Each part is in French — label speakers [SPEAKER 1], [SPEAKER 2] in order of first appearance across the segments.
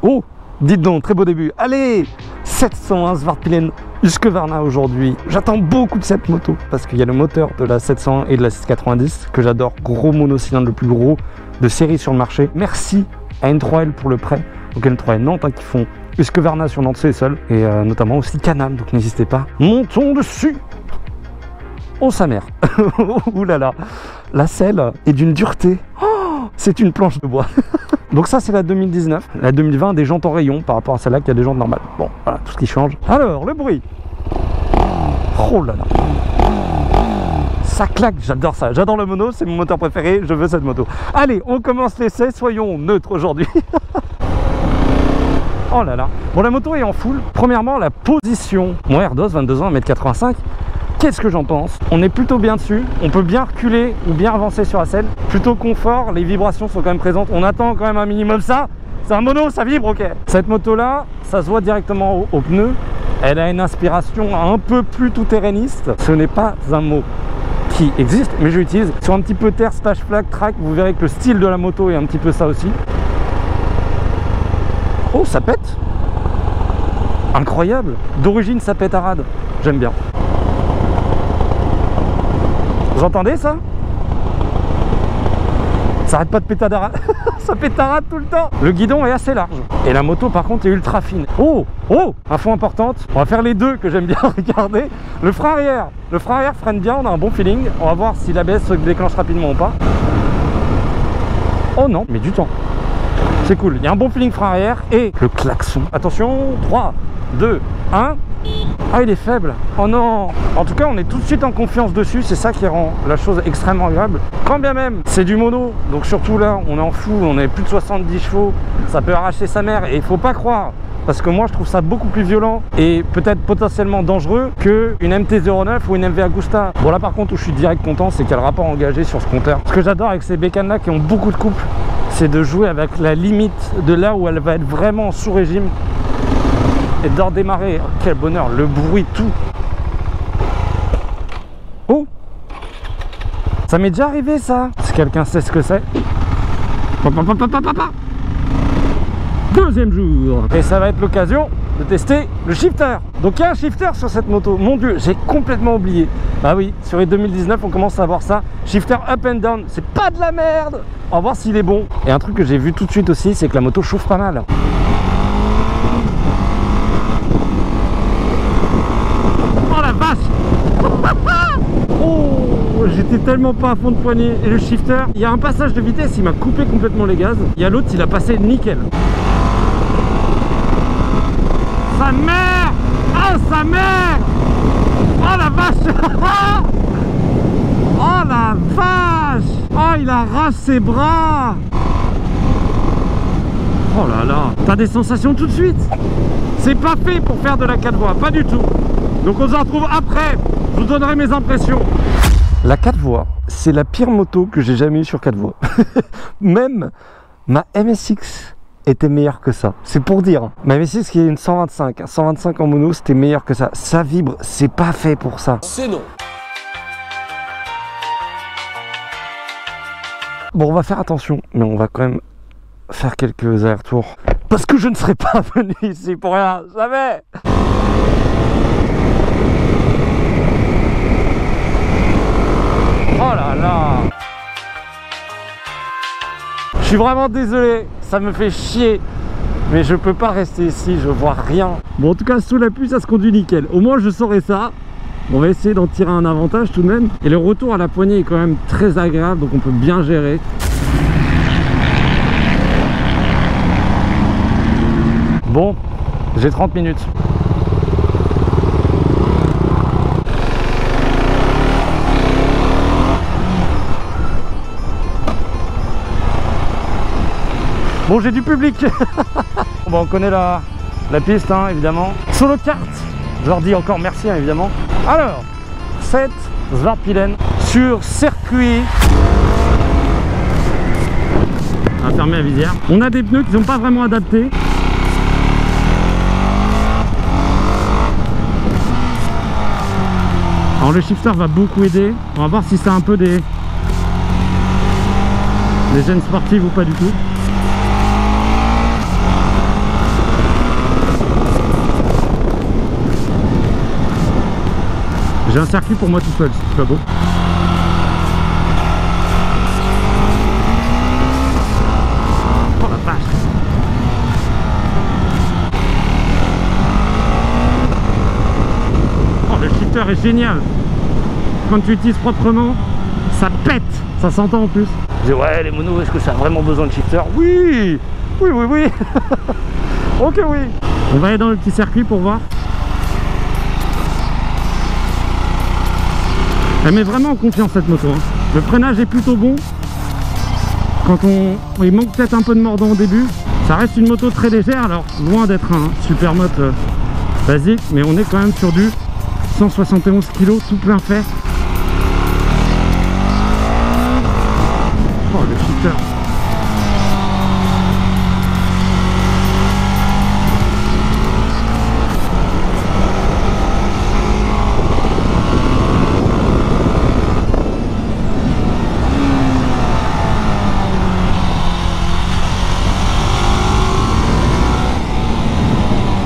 [SPEAKER 1] Oh, dites donc, très beau début. Allez, 701 Svartpilen Husqvarna aujourd'hui. J'attends beaucoup de cette moto parce qu'il y a le moteur de la 701 et de la 690 que j'adore. Gros monocylindre, le plus gros de série sur le marché. Merci à N3L pour le prêt. Donc N3L Nantes qui font Husqvarna sur Nantes, c'est seul. Et notamment aussi Canam, donc n'hésitez pas. Montons dessus. Oh sa mère. Ouh là là. La selle est d'une dureté. Oh, c'est une planche de bois. Donc ça c'est la 2019. La 2020 des jantes en rayon par rapport à celle-là qui a des jantes normales. Bon, voilà, tout ce qui change. Alors, le bruit. Oh là là. Ça claque, j'adore ça. J'adore le mono, c'est mon moteur préféré. Je veux cette moto. Allez, on commence l'essai. Soyons neutres aujourd'hui. Oh là là. Bon, la moto est en full. Premièrement, la position. Mon Erdos, 22 ans, 1m85. Qu'est-ce que j'en pense? On est plutôt bien dessus, on peut bien reculer ou bien avancer sur la selle. Plutôt confort, les vibrations sont quand même présentes. On attend quand même un minimum ça. C'est un mono, ça vibre, ok. Cette moto-là, ça se voit directement au pneu. Elle a une inspiration un peu plus tout-terrainiste. Ce n'est pas un mot qui existe, mais je l'utilise. Sur un petit peu terre, splash flag, track, vous verrez que le style de la moto est un petit peu ça aussi. Oh, ça pète. Incroyable. D'origine, ça pète à rade. J'aime bien. Vous entendez ça? Ça arrête pas de péter à rade. Ça pète à rade tout le temps. Le guidon est assez large. Et la moto par contre est ultra fine. Oh, oh, info importante. On va faire les deux que j'aime bien regarder. Le frein arrière. Le frein arrière freine bien, on a un bon feeling. On va voir si l'ABS se déclenche rapidement ou pas. Oh non, mais du temps. C'est cool. Il y a un bon feeling frein arrière. Et le klaxon. Attention, 3, 2, 1. Ah, il est faible. Oh non. En tout cas, on est tout de suite en confiance dessus. C'est ça qui rend la chose extrêmement agréable. Quand bien même, c'est du mono. Donc surtout là, on est en fou. On est plus de 70 chevaux. Ça peut arracher sa mère. Et il faut pas croire. Parce que moi, je trouve ça beaucoup plus violent et peut-être potentiellement dangereux qu'une MT-09 ou une MV Agusta. Bon, là, par contre, où je suis direct content, c'est qu'il y a le rapport engagé sur ce compteur. Ce que j'adore avec ces bécanes-là qui ont beaucoup de couple, c'est de jouer avec la limite de là où elle va être vraiment sous régime. Et de redémarrer, oh, quel bonheur, le bruit, tout. Oh, ça m'est déjà arrivé ça. Si quelqu'un sait ce que c'est. Deuxième jour. Et ça va être l'occasion de tester le shifter. Donc il y a un shifter sur cette moto. Mon dieu, j'ai complètement oublié. Ah oui, sur les 2019 on commence à voir ça. Shifter up and down, c'est pas de la merde. On va voir s'il est bon. Et un truc que j'ai vu tout de suite aussi, c'est que la moto chauffe pas mal. Oh, j'étais tellement pas à fond de poignée. Et le shifter, il y a un passage de vitesse, il m'a coupé complètement les gaz. Il y a l'autre, il a passé nickel. Sa mère! Oh, sa mère! Oh la vache! Oh la vache! Oh, il arrache ses bras! Oh là là! T'as des sensations tout de suite! C'est pas fait pour faire de la 4 voies, pas du tout! Donc on se retrouve après, je vous donnerai mes impressions. La 4 voies, c'est la pire moto que j'ai jamais eue sur 4 voies. Même ma MSX était meilleure que ça. C'est pour dire. Ma MSX qui est une 125. 125 en mono, c'était meilleur que ça. Ça vibre, c'est pas fait pour ça.
[SPEAKER 2] C'est non.
[SPEAKER 1] Bon, on va faire attention, mais on va quand même faire quelques allers-retours. Parce que je ne serais pas venu ici pour rien, jamais. Oh là là. Je suis vraiment désolé, ça me fait chier. Mais je peux pas rester ici, je vois rien. Bon, en tout cas, sous la pluie, ça se conduit nickel. Au moins, je saurai ça. On va essayer d'en tirer un avantage tout de même. Et le retour à la poignée est quand même très agréable, donc on peut bien gérer. Bon, j'ai 30 minutes. Bon, j'ai du public. Bon, on connaît la piste, hein, évidemment. Solo Kart, je leur dis encore merci, hein, évidemment. Alors, 7 Svartpilen sur circuit. On va fermer la visière. On a des pneus qui ne sont pas vraiment adaptés. Alors le shifter va beaucoup aider. On va voir si c'est un peu des gènes sportives ou pas du tout. J'ai un circuit pour moi tout seul, c'est pas beau. Oh la vache. Oh, le shifter est génial. Quand tu utilises proprement, ça pète, ça s'entend en plus. Je dis ouais, les monos, est-ce que ça a vraiment besoin de shifter? Oui, oui, oui, oui. Ok, oui. On va aller dans le petit circuit pour voir. Elle met vraiment en confiance cette moto, hein. Le freinage est plutôt bon. Quand il manque peut-être un peu de mordant au début. Ça reste une moto très légère, alors loin d'être un supermoto basique, mais on est quand même sur du 171 kg tout plein fait. Oh le shifter.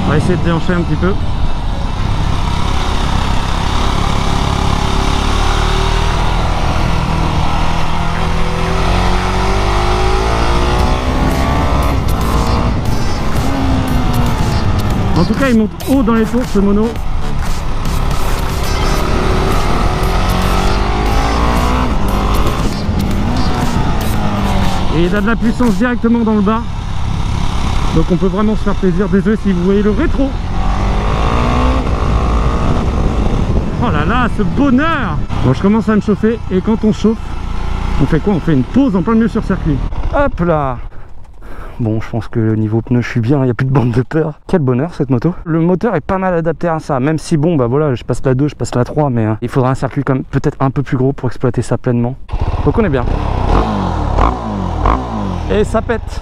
[SPEAKER 1] On va essayer de déhancher un petit peu. En tout cas, il monte haut dans les tours ce mono. Et il a de la puissance directement dans le bas. Donc on peut vraiment se faire plaisir. Désolé si vous voyez le rétro. Oh là là, ce bonheur! Bon, je commence à me chauffer. Et quand on chauffe, on fait quoi? On fait une pause en plein milieu sur circuit. Hop là! Bon, je pense que le niveau pneu, je suis bien, il n'y a plus de bande de peur. Quel bonheur cette moto. Le moteur est pas mal adapté à ça, même si bon, bah voilà, je passe la 2, je passe la 3, mais il faudra un circuit comme peut-être un peu plus gros pour exploiter ça pleinement. Donc on est bien. Et ça pète.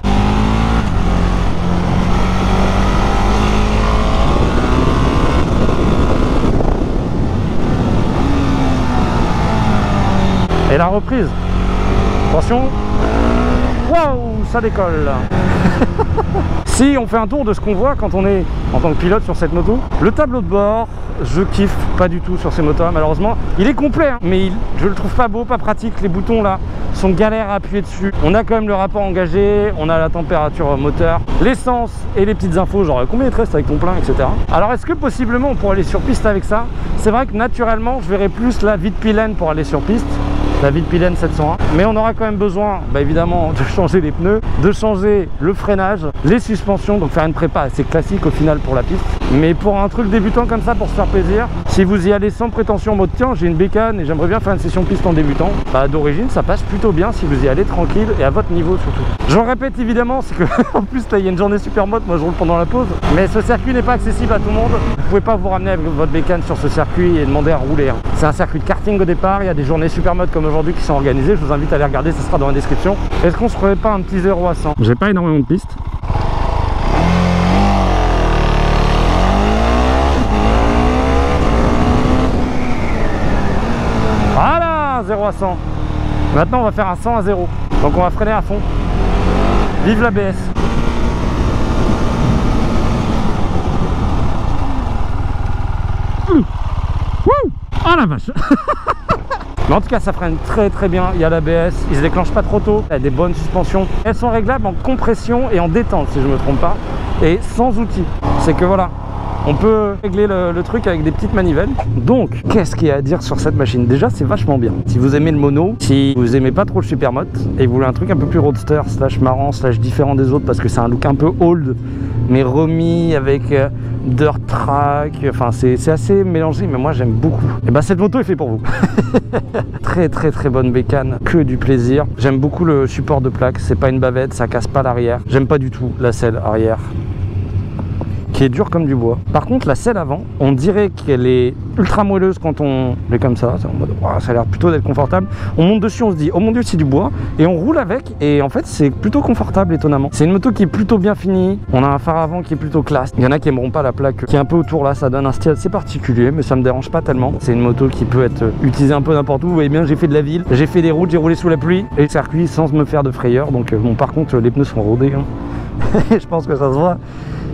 [SPEAKER 1] Et la reprise. Attention. Waouh, ça décolle. Si on fait un tour de ce qu'on voit quand on est en tant que pilote sur cette moto, le tableau de bord, je kiffe pas du tout sur ces motos malheureusement. Il est complet, hein, mais je le trouve pas beau, pas pratique. Les boutons là sont galères à appuyer dessus. On a quand même le rapport engagé, on a la température moteur, l'essence et les petites infos, genre combien il te reste avec ton plein, etc. Alors est-ce que possiblement on pourrait aller sur piste avec ça? C'est vrai que naturellement je verrais plus la Vitpilen pour aller sur piste. La Vitpilen 701, mais on aura quand même besoin évidemment de changer les pneus, de changer le freinage, les suspensions, donc faire une prépa assez classique au final pour la piste. Mais pour un truc débutant comme ça, pour se faire plaisir, si vous y allez sans prétention en mode tiens j'ai une bécane et j'aimerais bien faire une session piste en débutant, d'origine ça passe plutôt bien si vous y allez tranquille et à votre niveau surtout. Je répète évidemment, c'est que en plus là il y a une journée super mode, moi je roule pendant la pause, mais ce circuit n'est pas accessible à tout le monde. Vous pouvez pas vous ramener avec votre bécane sur ce circuit et demander à rouler, hein. C'est un circuit de karting au départ, il y a des journées super mode comme aujourd'hui qui sont organisées, je vous invite à les regarder, ça sera dans la description. Est-ce qu'on se ferait pas un petit 0 à 100? J'ai pas énormément de pistes. Voilà, 0 à 100. Maintenant on va faire un 100 à 0. Donc on va freiner à fond. Vive l'ABS. Oh la vache. Mais en tout cas ça freine très très bien, il y a l'ABS, il se déclenche pas trop tôt, il y a des bonnes suspensions. Elles sont réglables en compression et en détente si je me trompe pas, et sans outils. C'est que voilà, on peut régler le truc avec des petites manivelles. Donc qu'est-ce qu'il y a à dire sur cette machine? Déjà c'est vachement bien. Si vous aimez le mono, si vous aimez pas trop le supermoto et vous voulez un truc un peu plus roadster, slash marrant, slash différent des autres parce que c'est un look un peu old mais remis avec dirt track, enfin c'est assez mélangé, mais moi j'aime beaucoup. Et bah cette moto est faite pour vous. Très très très bonne bécane, que du plaisir. J'aime beaucoup le support de plaque, c'est pas une bavette, ça casse pas l'arrière. J'aime pas du tout la selle arrière qui est dure comme du bois. Par contre la selle avant, on dirait qu'elle est ultra moelleuse quand on est comme ça, c'est en mode wow, ça a l'air plutôt d'être confortable. On monte dessus, on se dit oh mon dieu c'est du bois, et on roule avec et en fait c'est plutôt confortable étonnamment. C'est une moto qui est plutôt bien finie, on a un phare avant qui est plutôt classe. Il y en a qui aimeront pas la plaque qui est un peu autour là, ça donne un style assez particulier mais ça me dérange pas tellement. C'est une moto qui peut être utilisée un peu n'importe où. Vous voyez bien, j'ai fait de la ville, j'ai fait des routes, j'ai roulé sous la pluie et le circuit sans me faire de frayeur. Donc bon, par contre les pneus sont rodés, hein. Je pense que ça se voit.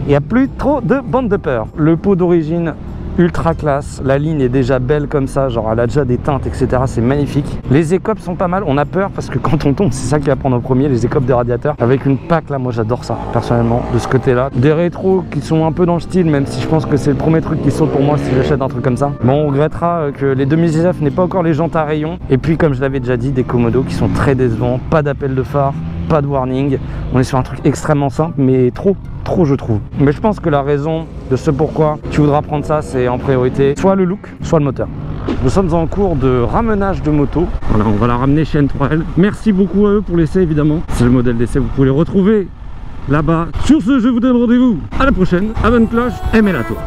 [SPEAKER 1] Il n'y a plus trop de bande de peur. Le pot d'origine ultra classe. La ligne est déjà belle comme ça, genre elle a déjà des teintes, etc. C'est magnifique. Les écopes sont pas mal. On a peur parce que quand on tombe, c'est ça qui va prendre au premier, les écopes de radiateur. Avec une PAC là, moi j'adore ça personnellement de ce côté-là. Des rétros qui sont un peu dans le style, même si je pense que c'est le premier truc qui saute pour moi si j'achète un truc comme ça. Bon, on regrettera que les 2019 n'aient pas encore les jantes à rayons. Et puis comme je l'avais déjà dit, des Komodo qui sont très décevants, pas d'appel de phare, pas de warning. On est sur un truc extrêmement simple, mais trop je trouve. Mais je pense que la raison de ce pourquoi tu voudras prendre ça, c'est en priorité soit le look, soit le moteur. Nous sommes en cours de ramenage de moto. Voilà, on va la ramener chez N3L. Merci beaucoup à eux pour l'essai évidemment. C'est le modèle d'essai, vous pouvez les retrouver là-bas. Sur ce, je vous donne rendez-vous à la prochaine. À bonne cloche, aimez la tour.